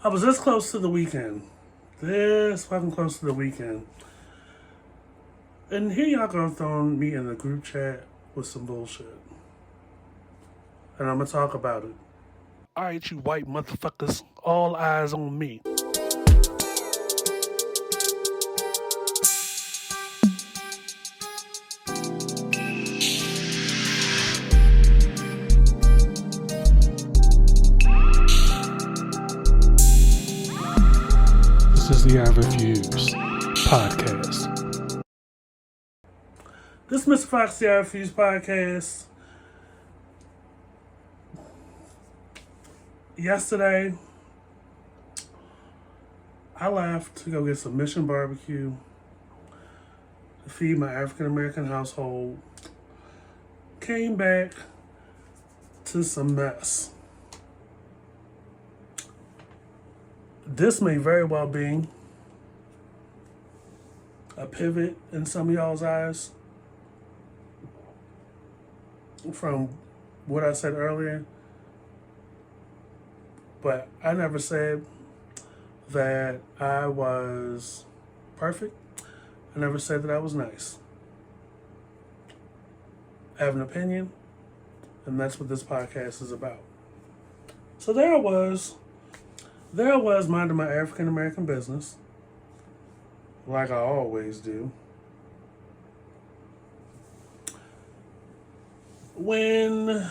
I was this close to the weekend. This fucking close to the weekend. And here y'all gonna throw me in the group chat with some bullshit. And I'm gonna talk about it. Alright, you white motherfuckers. All eyes on me. This is the I Refuse podcast. This is Mr. Fox, the I Refuse podcast. Yesterday, I left to go get some Mission Barbecue to feed my African American household. Came back to some mess. This may very well be a pivot in some of y'all's eyes from what I said earlier. But I never said that I was perfect. I never said that I was nice. I have an opinion, and that's what this podcast is about. So there I was minding my African American business, like I always do, when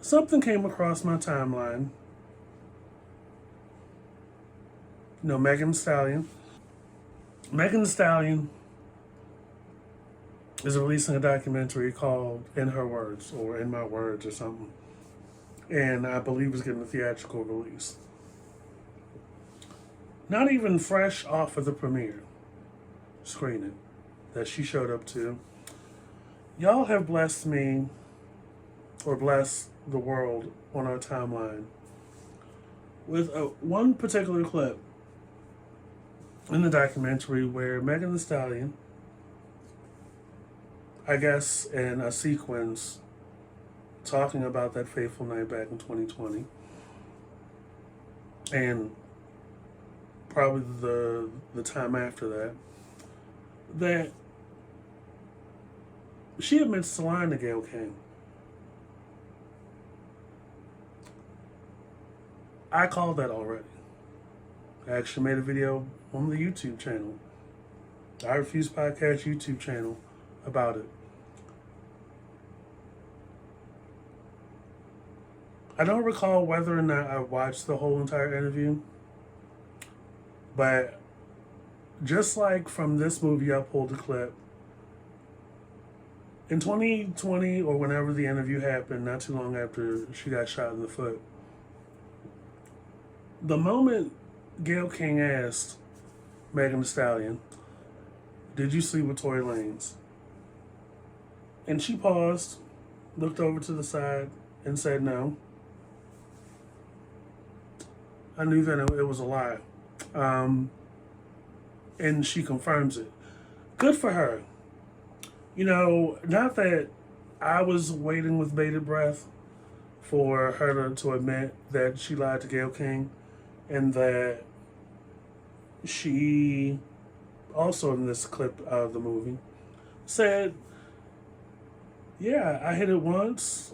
something came across my timeline. You know, Megan Thee Stallion. Megan Thee Stallion is releasing a documentary called In Her Words, or In My Words, or something. And I believe it's getting a theatrical release. Not even fresh off of the premiere screening that she showed up to. Y'all have blessed me, or blessed the world on our timeline, with one particular clip in the documentary where Megan Thee Stallion, I guess in a sequence talking about that fateful night back in 2020, and probably the time after that she admits to lying to Gayle King. I called that already. I actually made a video on the YouTube channel, the I Refuse Podcast YouTube channel, about it. I don't recall whether or not I watched the whole entire interview, but just like from this movie, I pulled a clip. In 2020, or whenever the interview happened, not too long after she got shot in the foot, the moment Gayle King asked Megan Thee Stallion, "Did you sleep with Tory Lanez?" And she paused, looked over to the side, and said no. I knew that it was a lie. And she confirms it. Good for her. You know, not that I was waiting with bated breath for her to admit that she lied to Gayle King, and that she also, in this clip of the movie, said, yeah, I hit it once,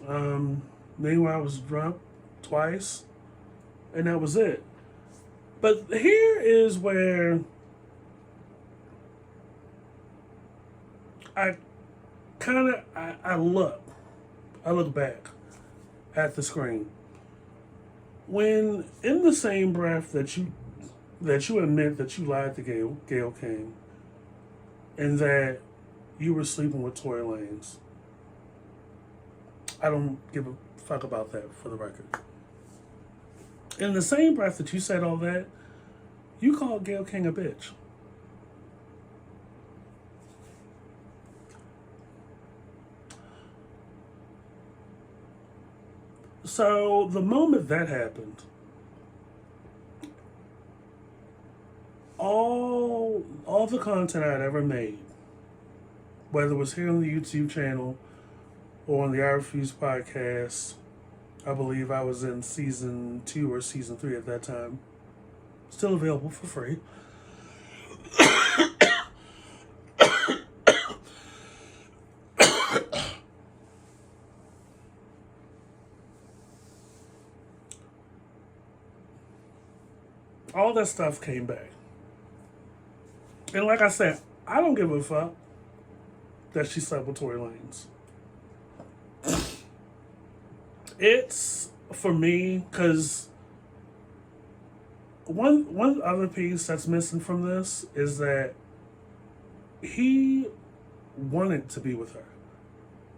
maybe when I was drunk twice, and that was it. But here is where I look back at the screen. When in the same breath that you admit that you lied to Gayle King, and that you were sleeping with Tory Lanez, I don't give a fuck about that, for the record. In the same breath that you said all that, you called Gayle King a bitch. So the moment that happened, all the content I'd ever made, whether it was here on the YouTube channel or on the I Refuse podcast I believe I was in season 2 or season 3 at that time. Still available for free. All that stuff came back. And like I said, I don't give a fuck that she slept with Tory Lanez. It's for me because one other piece that's missing from this is that he wanted to be with her,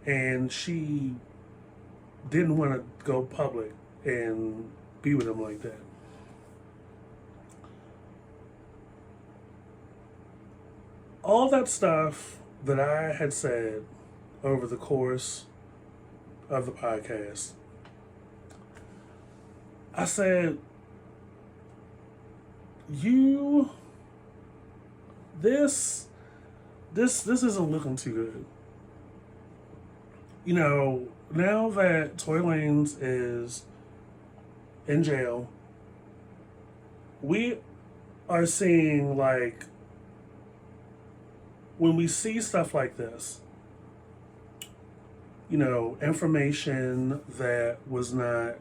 and she didn't want to go public and be with him like that. All that stuff that I had said over the course of the podcast, I said, you, this isn't looking too good. You know, now that Tory Lanez is in jail, we are seeing, like, when we see stuff like this, you know, information that was not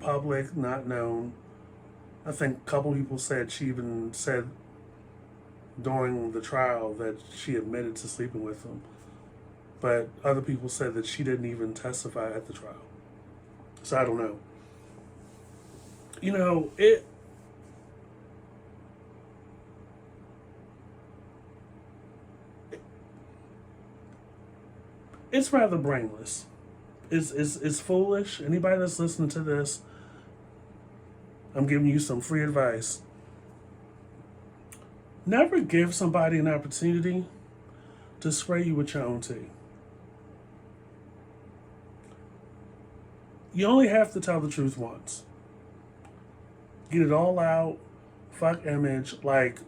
public, not known. I think a couple people said she even said during the trial that she admitted to sleeping with him. But other people said that she didn't even testify at the trial. So I don't know. You know, it's rather brainless. It's foolish. Anybody that's listening to this, I'm giving you some free advice. Never give somebody an opportunity to spray you with your own tea. You only have to tell the truth once. Get it all out. Fuck image. Like,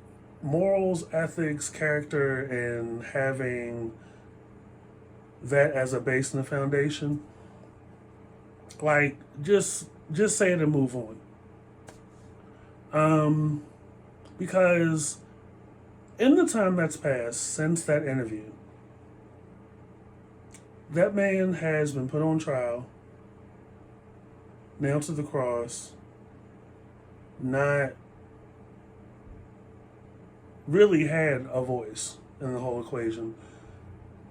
morals, ethics, character, and having that as a base and a foundation. Like, just say it and move on. Because in the time that's passed since that interview, that man has been put on trial, nailed to the cross, not really had a voice in the whole equation.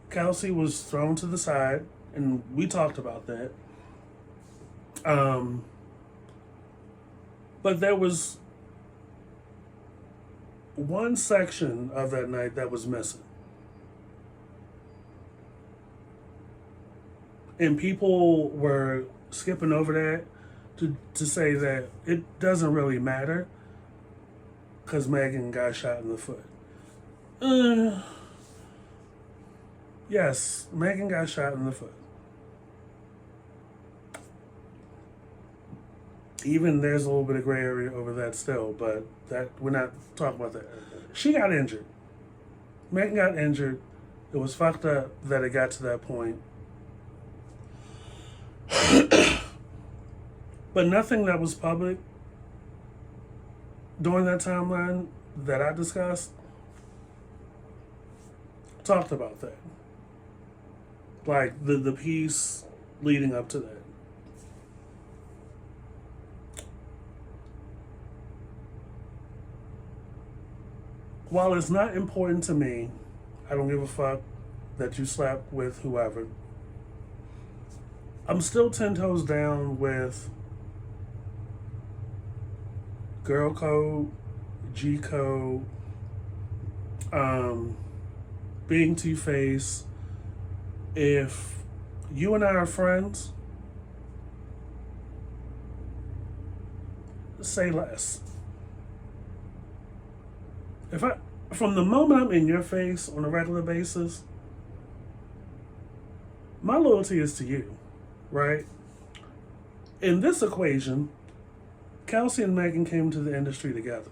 Kelsey was thrown to the side, and we talked about that. But there was one section of that night that was missing. And people were skipping over that to say that it doesn't really matter because Megan got shot in the foot. Yes, Megan got shot in the foot. Even there's a little bit of gray area over that still, but that we're not talking about that. She got injured. Megan got injured. It was fucked up that it got to that point. But nothing that was public during that timeline that I discussed talked about that. Like the piece leading up to that. While it's not important to me, I don't give a fuck that you slept with whoever. I'm still 10 toes down with girl code, G code, being two-faced. If you and I are friends, say less. From the moment I'm in your face on a regular basis, my loyalty is to you, right? In this equation, Kelsey and Megan came to the industry together.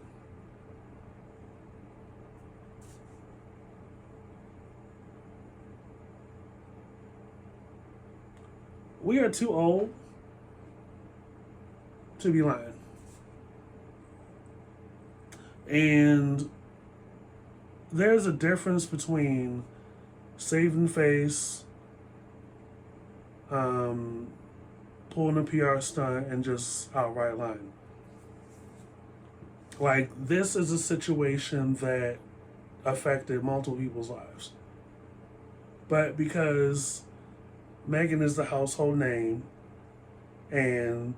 We are too old to be lying. And there's a difference between saving face, pulling a PR stunt, and just outright lying. Like, this is a situation that affected multiple people's lives. But because Megan is the household name, and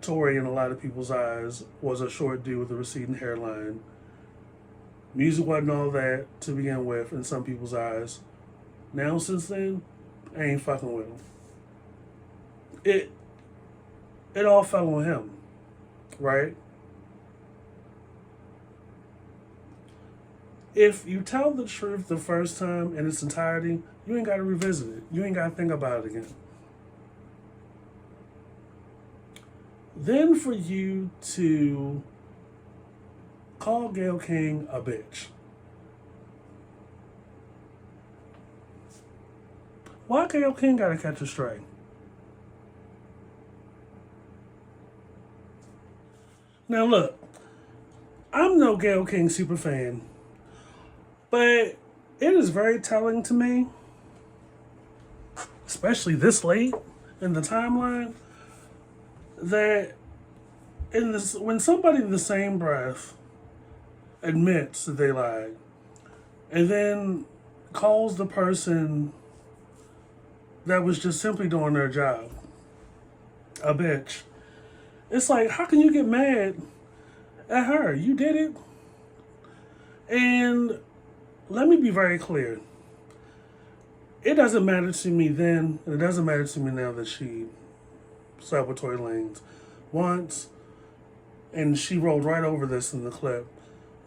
Tory, in a lot of people's eyes, was a short dude with a receding hairline, music wasn't all that to begin with in some people's eyes. Now, since then, I ain't fucking with him. It all fell on him, right? If you tell the truth the first time in its entirety, you ain't got to revisit it. You ain't got to think about it again. Then for you to call Gayle King a bitch. Why Gayle King gotta catch a stray? Now look, I'm no Gayle King super fan, but it is very telling to me, especially this late in the timeline, that when somebody in the same breath admits that they lied and then calls the person that was just simply doing their job a bitch, it's like, how can you get mad at her? You did it. And let me be very clear. It doesn't matter to me then, and it doesn't matter to me now that she slept with Tory Lanez once, and she rolled right over this in the clip,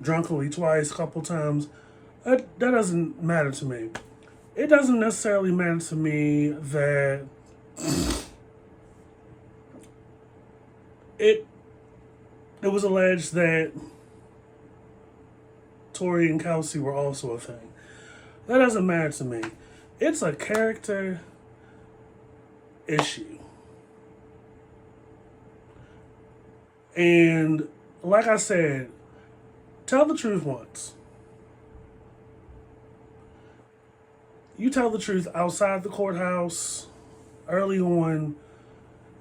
drunkenly twice, a couple times. That doesn't matter to me. It doesn't necessarily matter to me that it was alleged that Tory and Kelsey were also a thing. That doesn't matter to me. It's a character issue. And like I said, tell the truth once. You tell the truth outside the courthouse, early on,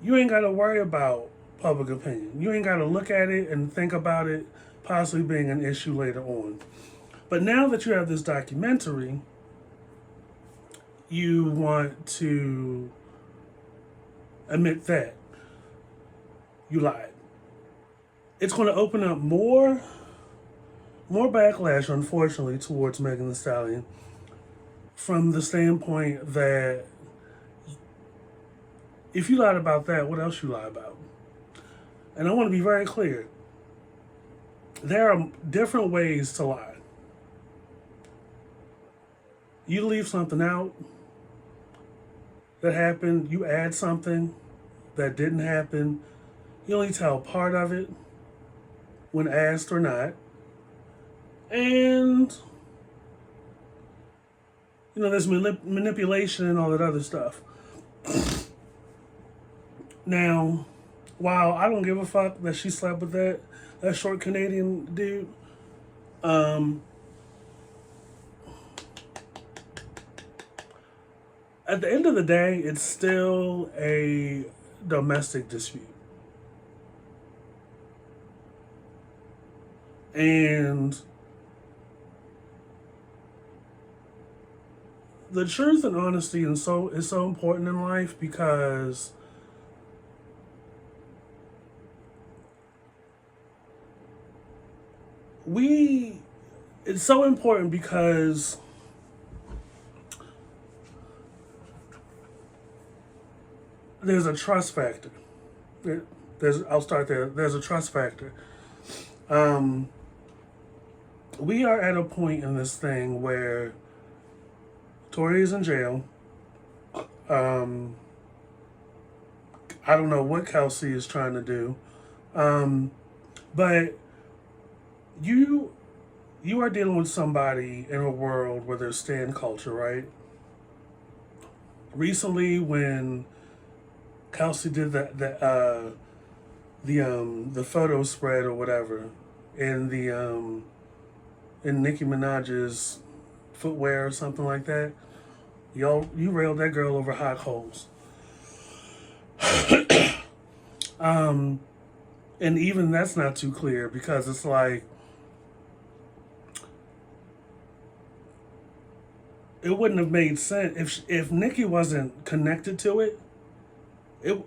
you ain't got to worry about public opinion. You ain't got to look at it and think about it possibly being an issue later on. But now that you have this documentary, you want to admit that you lied. It's going to open up more backlash, unfortunately, towards Megan Thee Stallion, from the standpoint that if you lied about that, what else you lie about? And I want to be very clear. There are different ways to lie. You leave something out that happened, you add something that didn't happen, you only tell part of it when asked or not. And there's manipulation and all that other stuff. Now, while I don't give a fuck that she slept with that short Canadian dude, at the end of the day, it's still a domestic dispute. And the truth and honesty is so important in life, because it's so important because there's a trust factor. I'll start there. There's a trust factor. We are at a point in this thing where Tory is in jail. I don't know what Kelsey is trying to do. But you are dealing with somebody in a world where there's stan culture, right? Recently, when Kelsey did the photo spread or whatever, in the in Nicki Minaj's footwear or something like that. You railed that girl over hot coals. Um, and even that's not too clear because it's like it wouldn't have made sense if Nicki wasn't connected to it. It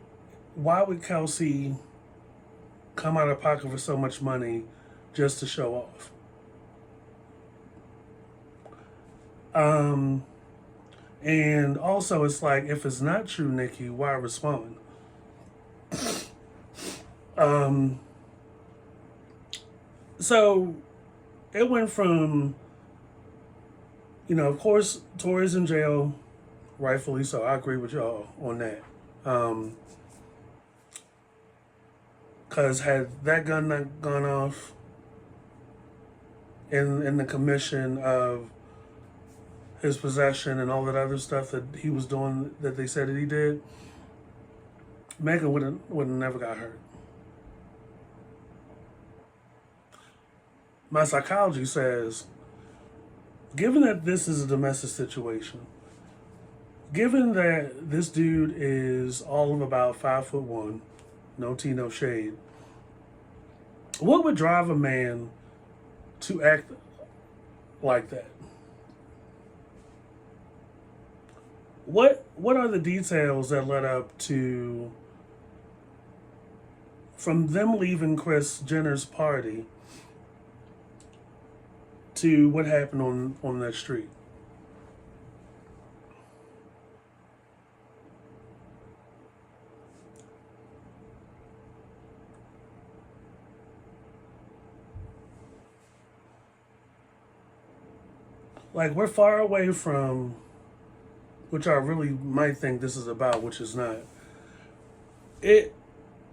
why would Kelsey come out of pocket for so much money just to show off? Um, and also, it's like if it's not true, Nicki, why respond? Um, so it went from, of course, Tory's in jail, rightfully so. I agree with y'all on that. Because had that gun not gone off in the commission of his possession and all that other stuff that he was doing that they said that he did, Megan would have never got hurt. My psychology says, given that this is a domestic situation, given that this dude is all of about 5'1", no tea, no shade, what would drive a man to act like that? What are the details that led up to from them leaving Kris Jenner's party to what happened on that street? Like, we're far away from, which I really might think this is about, which is not. It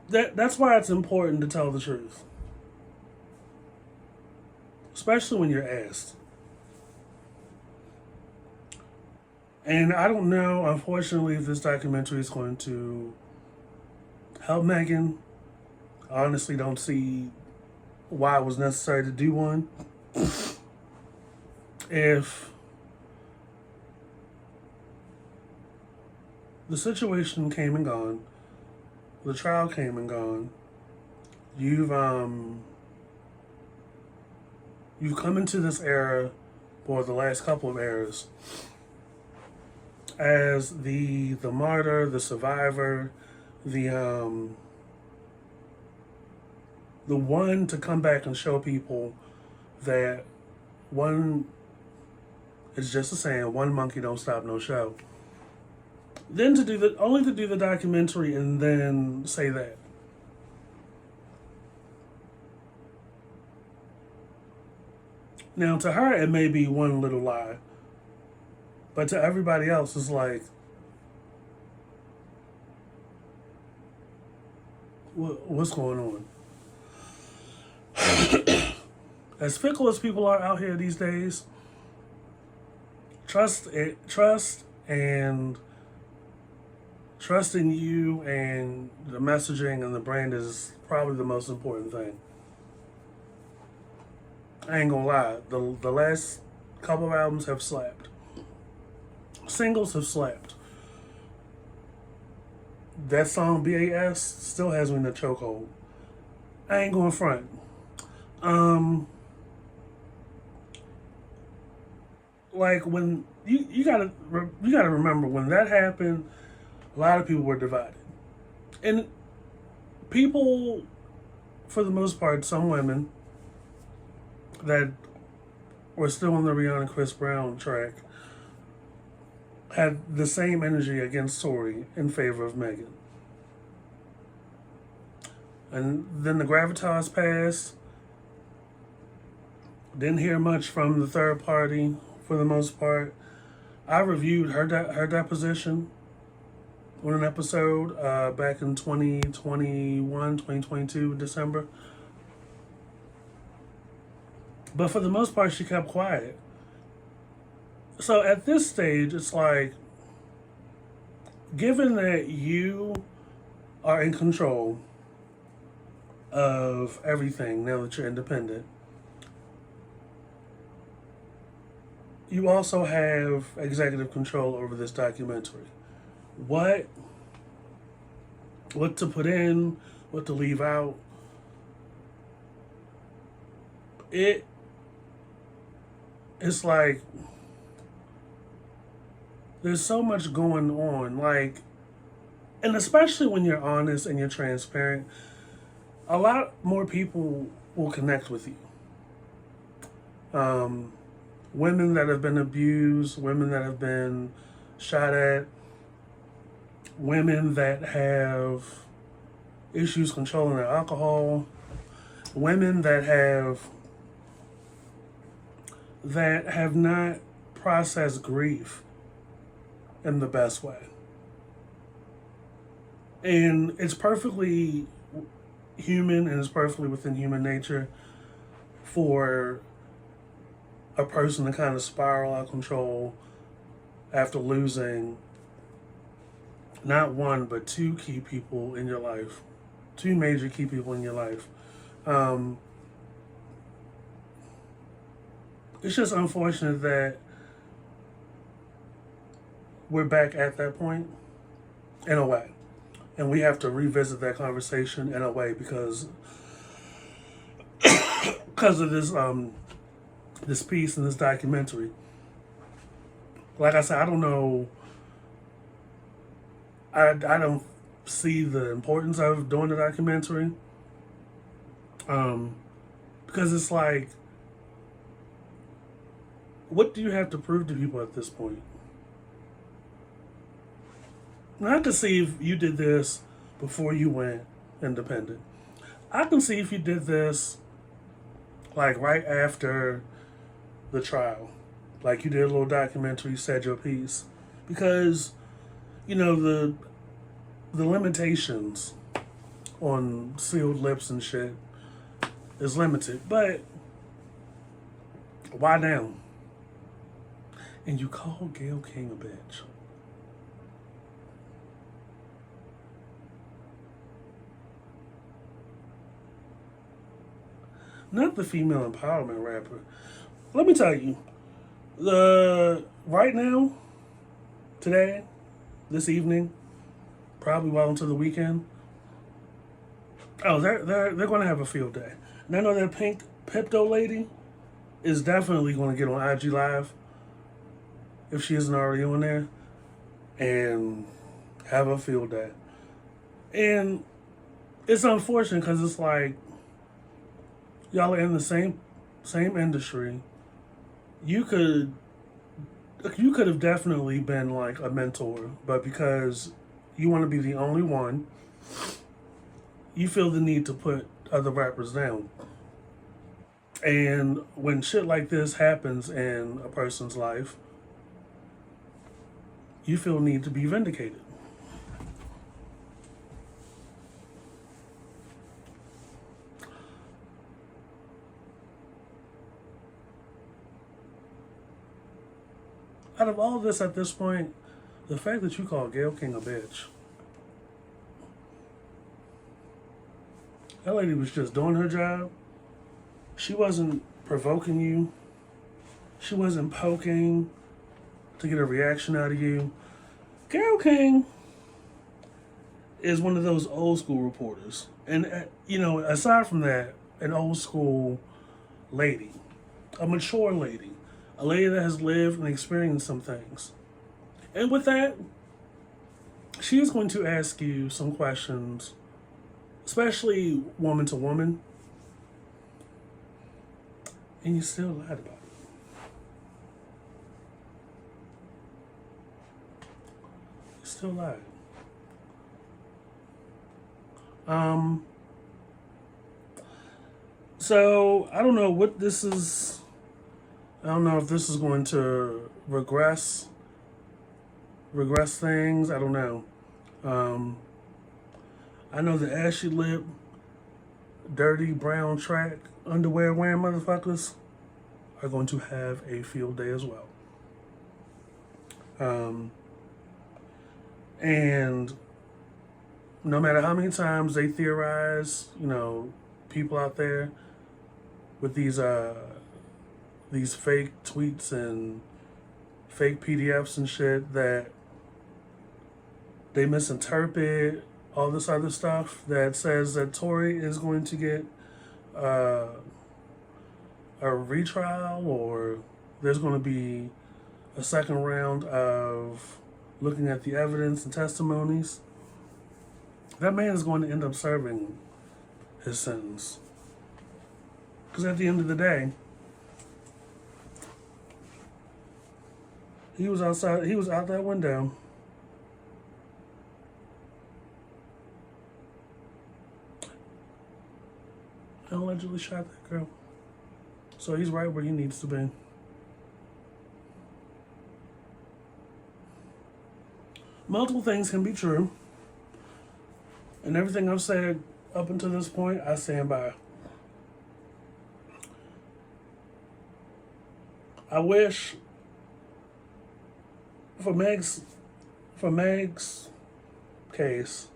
that's why it's important to tell the truth, especially when you're asked. And I don't know, unfortunately, if this documentary is going to help Megan. I honestly don't see why it was necessary to do one. If the situation came and gone, the trial came and gone, you've come into this era, or the last couple of eras, as the martyr, the survivor, the one to come back and show people that one is just a saying, one monkey don't stop no show. Then to do the documentary and then say that. Now to her it may be one little lie, but to everybody else it's like, what's going on? As fickle as people are out here these days, trust and trusting you and the messaging and the brand is probably the most important thing. I ain't gonna lie, the last couple of albums have slapped. Singles have slapped. That song BAS still has me in the chokehold. I ain't going front. Like when you gotta remember when that happened, a lot of people were divided, and people, for the most part, some women that were still on the Rihanna Chris Brown track had the same energy against Tory in favor of Megan. And then the gravitas passed. Didn't hear much from the third party for the most part. I reviewed her deposition on an episode back in 2021, 2022, December. But for the most part, she kept quiet. So at this stage, it's like, given that you are in control of everything now that you're independent. You also have executive control over this documentary. What to put in, what to leave out. It's like there's so much going on, like, and especially when you're honest and you're transparent, a lot more people will connect with you. Women that have been abused, women that have been shot at, women that have issues controlling their alcohol, women that have not processed grief in the best way. And it's perfectly human and it's perfectly within human nature for a person to kind of spiral out of control after losing not one but two key people in your life, two major key people in your life. It's just unfortunate that we're back at that point in a way. And we have to revisit that conversation in a way because of this piece in this documentary. Like I said, I don't know. I don't see the importance of doing the documentary. Because it's like, what do you have to prove to people at this point? Now, I can see if you did this before you went independent. I can see if you did this like right after the trial. Like you did a little documentary, said your piece. Because, you know, the limitations on sealed lips and shit is limited. But why now? And you call Gayle King a bitch. Not the female empowerment rapper. Let me tell you, right now, today, this evening, probably well into the weekend. Oh, they're going to have a field day. And I know that pink Pepto lady is definitely going to get on IG Live if she isn't already on there and have a field day. And it's unfortunate because it's like y'all are in the same industry. You could have definitely been like a mentor, but because you want to be the only one, you feel the need to put other rappers down. And when shit like this happens in a person's life, you feel need to be vindicated. Out of all this at this point, the fact that you call Gayle King a bitch, that lady was just doing her job. She wasn't provoking you. She wasn't poking to get a reaction out of you. Gayle King is one of those old school reporters. And, you know, aside from that, an old school lady, a mature lady, a lady that has lived and experienced some things. And with that, she is going to ask you some questions, especially woman to woman, and you still lied about it. You still lied. So I don't know what this is. I don't know if this is going to regress things. I don't know. I know the ashy lip, dirty brown track underwear wearing motherfuckers are going to have a field day as well. And no matter how many times they theorize, you know, people out there with these fake tweets and fake PDFs and shit that they misinterpret all this other stuff that says that Tory is going to get a retrial, or there's going to be a second round of looking at the evidence and testimonies. That man is going to end up serving his sentence. Because at the end of the day, he was out that window. And allegedly shot that girl. So he's right where he needs to be. Multiple things can be true. And everything I've said up until this point, I stand by. I wish for Meg's case,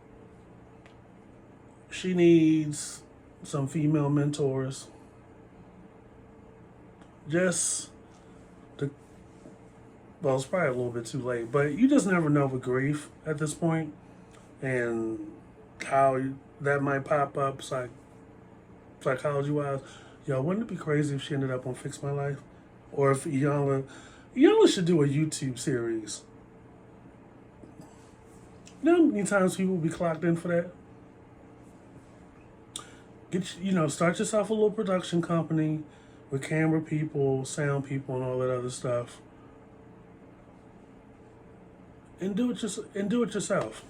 she needs some female mentors. Just to, well, it's probably a little bit too late, but you just never know with grief at this point and how that might pop up psychology-wise. Yo, wouldn't it be crazy if she ended up on Fix My Life? Or if Iyanla should do a YouTube series. You know how many times people will be clocked in for that? Start yourself a little production company with camera people, sound people, and all that other stuff. And do it yourself.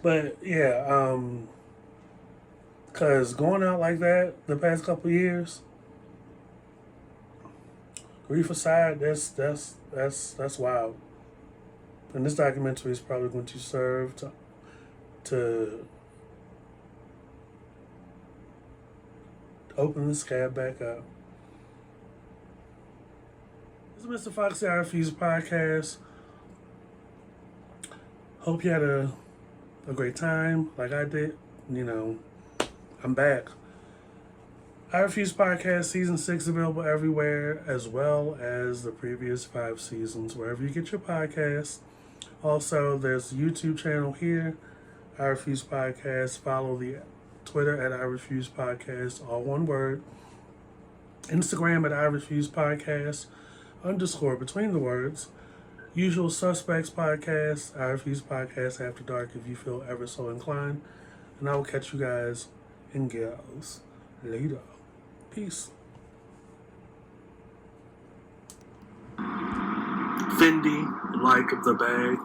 But yeah, cause going out like that the past couple of years, grief aside, that's wild. And this documentary is probably going to serve to open the scab back up. This is Mr. Foxy I Refuse podcast. Hope you had a great time like I did. I'm back. I Refuse podcast season 6 available everywhere, as well as the previous 5 seasons, wherever you get your podcasts. Also, there's a YouTube channel here, I Refuse Podcast. Follow the Twitter at I Refuse Podcast, all one word. Instagram at I Refuse Podcast, _ between the words. Usual Suspects Podcast, I Refuse Podcast After Dark, if you feel ever so inclined. And I will catch you guys and gals later. Peace. Fendi, like the bag.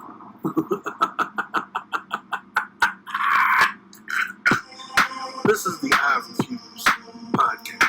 This is the I Refuse Podcast.